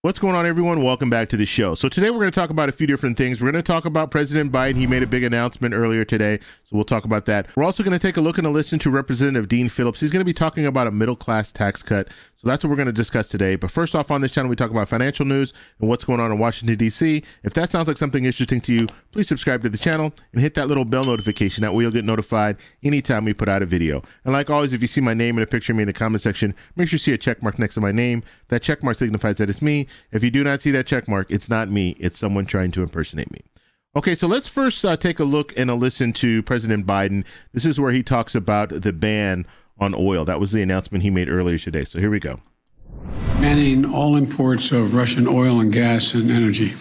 What's going on, everyone? Welcome back to the show. So today we're going to talk about a few different things. We're going to talk about President Biden. He made a big announcement earlier today, so we'll talk about that. We're also going to take a look and a listen to Representative Dean Phillips. He's going to be talking about a middle-class tax cut. So that's what we're going to discuss today. But first off, on this channel, we talk about financial news and what's going on in Washington, D.C. If that sounds like something interesting to you, please subscribe to the channel and hit that little bell notification. That way you'll get notified anytime we put out a video. And like always, if you see my name and a picture of me in the comment section, make sure you see a check mark next to my name. That check mark signifies that it's me. If you do not see that check mark, it's not me. It's someone trying to impersonate me. Okay, so let's first take a look and a listen to President Biden. This is where he talks about the ban on oil. That was the announcement he made earlier today. So here we go. Banning all imports of Russian oil and gas and energy.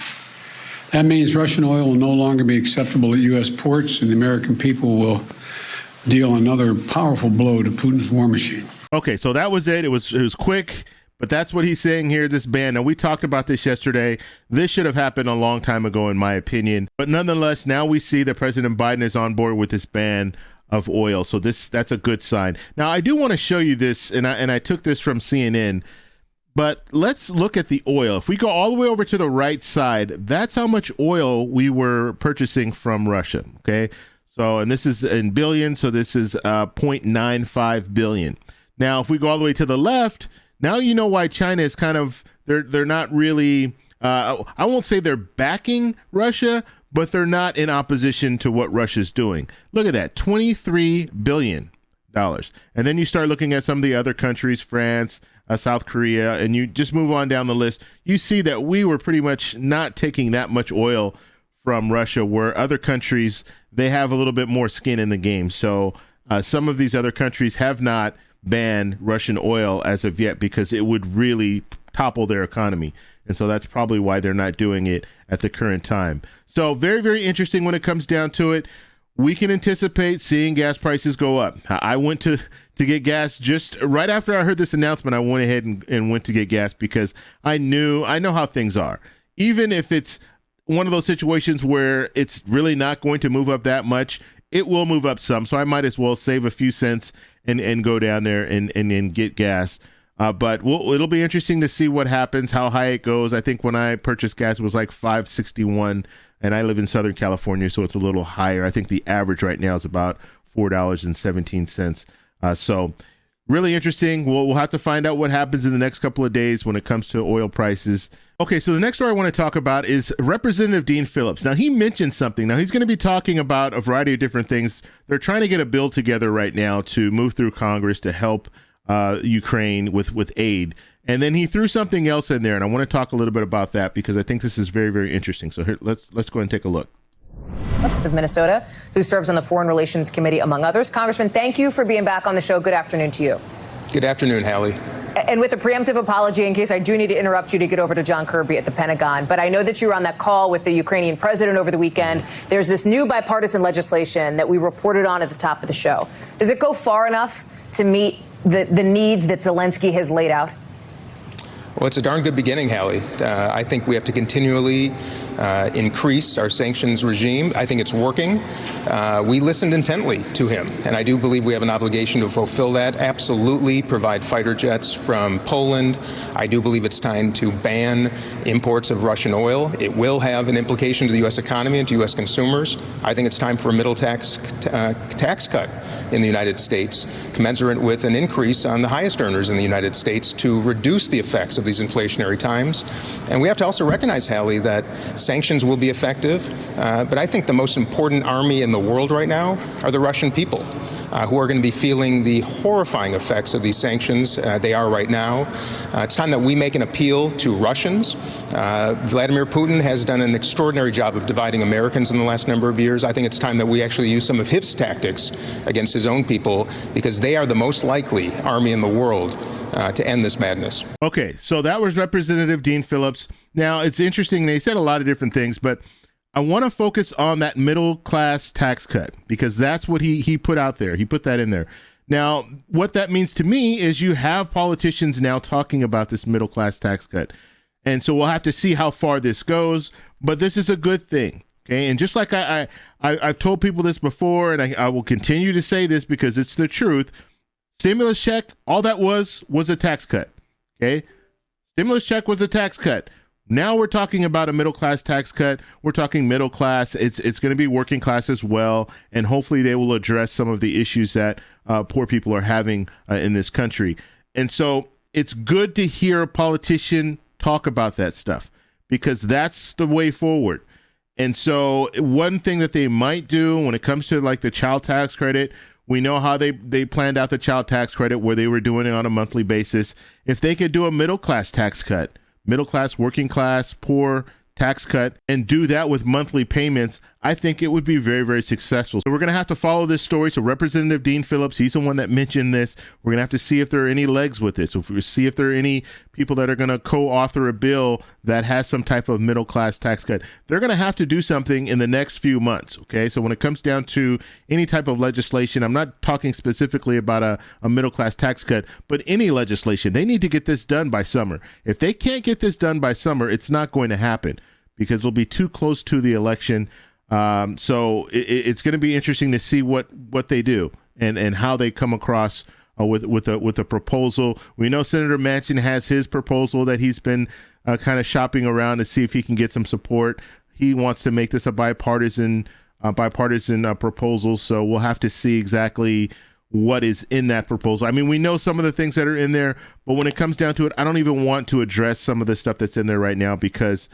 That means Russian oil will no longer be acceptable at U.S. ports, and the American people will deal another powerful blow to Putin's war machine. Okay, so that was it. It was quick. But that's what he's saying here, this ban. Now, we talked about this yesterday. This should have happened a long time ago, in my opinion. But nonetheless, now we see that President Biden is on board with this ban of oil. So that's a good sign. Now, I do want to show you this, and I took this from CNN. But let's look at the oil. If we go all the way over to the right side, that's how much oil we were purchasing from Russia, okay? So, and this is in billions, so this is 0.95 billion. Now, if we go all the way to the left, now you know why China is kind of, they're not really, I won't say they're backing Russia, but they're not in opposition to what Russia's doing. Look at that, $23 billion. And then you start looking at some of the other countries, France, South Korea, and you just move on down the list. You see that we were pretty much not taking that much oil from Russia, where other countries, they have a little bit more skin in the game. So some of these other countries have not banned Russian oil as of yet because it would really topple their economy. And so that's probably why they're not doing it at the current time. So very, very interesting when it comes down to it. We can anticipate seeing gas prices go up. I went to get gas just right after I heard this announcement. I went ahead and went to get gas because I know how things are. Even if it's one of those situations where it's really not going to move up that much, it will move up some. So I might as well save a few cents and go down there and get gas. But it'll be interesting to see what happens, how high it goes. I think when I purchased gas, it was like $5.61, and I live in Southern California, so it's a little higher. I think the average right now is about $4.17. So really interesting. We'll have to find out what happens in the next couple of days when it comes to oil prices. Okay, so the next story I want to talk about is Representative Dean Phillips. Now, he mentioned something. Now, he's going to be talking about a variety of different things. They're trying to get a bill together right now to move through Congress to help Ukraine with aid. And then he threw something else in there, and I want to talk a little bit about that because I think this is very, very interesting. So here, let's go ahead and take a look. Of Minnesota, who serves on the Foreign Relations Committee, among others. Congressman, thank you for being back on the show. Good afternoon to you. Good afternoon, Hallie. And with a preemptive apology, in case I do need to interrupt you to get over to John Kirby at the Pentagon, but I know that you were on that call with the Ukrainian president over the weekend. There's this new bipartisan legislation that we reported on at the top of the show. Does it go far enough to meet the needs that Zelensky has laid out? Well, it's a darn good beginning, Hallie. I think we have to continually increase our sanctions regime. I think it's working. We listened intently to him, and I do believe we have an obligation to fulfill that. Absolutely provide fighter jets from Poland. I do believe it's time to ban imports of Russian oil. It will have an implication to the U.S. economy and to U.S. consumers. I think it's time for a middle tax cut in the United States, commensurate with an increase on the highest earners in the United States to reduce the effects of these inflationary times. And we have to also recognize, Hallie, that sanctions will be effective, but I think the most important army in the world right now are the Russian people, who are going to be feeling the horrifying effects of these sanctions. They are right now. It's time that we make an appeal to Russians. Vladimir Putin has done an extraordinary job of dividing Americans in the last number of years. I think it's time that we actually use some of his tactics against his own people, because they are the most likely army in the world to end this madness. Okay, so that was Representative Dean Phillips. Now, it's interesting. They said a lot of different things, but I want to focus on that middle class tax cut because that's what he put out there. He put that in there. Now, what that means to me is you have politicians now talking about this middle class tax cut. And so we'll have to see how far this goes, but this is a good thing. Okay. And just like I've told people this before, and I will continue to say this because it's the truth. Stimulus check, all that was a tax cut. Okay. Stimulus check was a tax cut. Now we're talking about a middle class tax cut. We're talking middle class. It's going to be working class as well. And hopefully they will address some of the issues that poor people are having in this country. And so it's good to hear a politician talk about that stuff, because that's the way forward. And so one thing that they might do when it comes to like the child tax credit, we know how they planned out the child tax credit where they were doing it on a monthly basis. If they could do a middle class tax cut, middle class, working class, poor tax cut, and do that with monthly payments, I think it would be very, very successful. So we're going to have to follow this story. So Representative Dean Phillips, he's the one that mentioned this. We're going to have to see if there are any legs with this. If we see if there are any people that are going to co-author a bill that has some type of middle class tax cut. They're going to have to do something in the next few months. Okay. So when it comes down to any type of legislation, I'm not talking specifically about a middle class tax cut, but any legislation, they need to get this done by summer. If they can't get this done by summer, it's not going to happen, because it'll be too close to the election. So it's going to be interesting to see what they do and how they come across with a proposal. We know Senator Manchin has his proposal that he's been kind of shopping around to see if he can get some support. He wants to make this a bipartisan proposal. So we'll have to see exactly what is in that proposal. I mean, we know some of the things that are in there, but when it comes down to it, I don't even want to address some of the stuff that's in there right now, because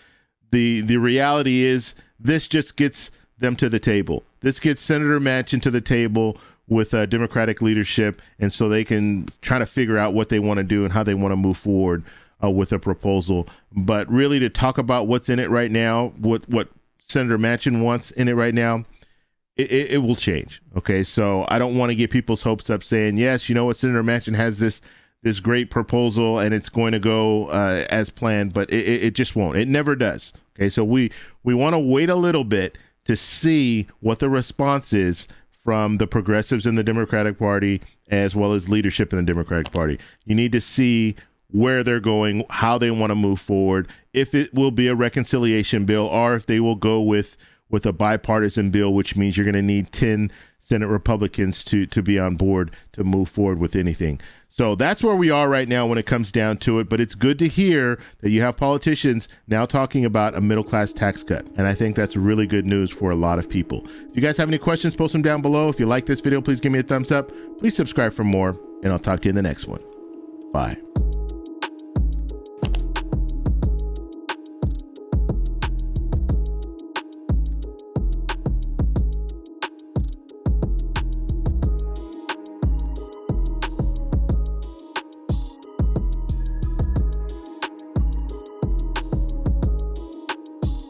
the reality is this just gets them to the table. This gets Senator Manchin to the table with Democratic leadership, and so they can try to figure out what they want to do and how they want to move forward with a proposal. But really, to talk about what's in it right now, what Senator Manchin wants in it right now, it will change. Okay, so I don't want to get people's hopes up saying, yes, you know what, Senator Manchin has this great proposal and it's going to go as planned, but it just won't. It never does. Okay, so we want to wait a little bit to see what the response is from the progressives in the Democratic Party, as well as leadership in the Democratic Party. You need to see where they're going, how they want to move forward, if it will be a reconciliation bill, or if they will go with a bipartisan bill, which means you're going to need 10 Senate Republicans to be on board to move forward with anything. So that's where we are right now when it comes down to it. But it's good to hear that you have politicians now talking about a middle-class tax cut. And I think that's really good news for a lot of people. If you guys have any questions, post them down below. If you like this video, please give me a thumbs up. Please subscribe for more, and I'll talk to you in the next one. Bye.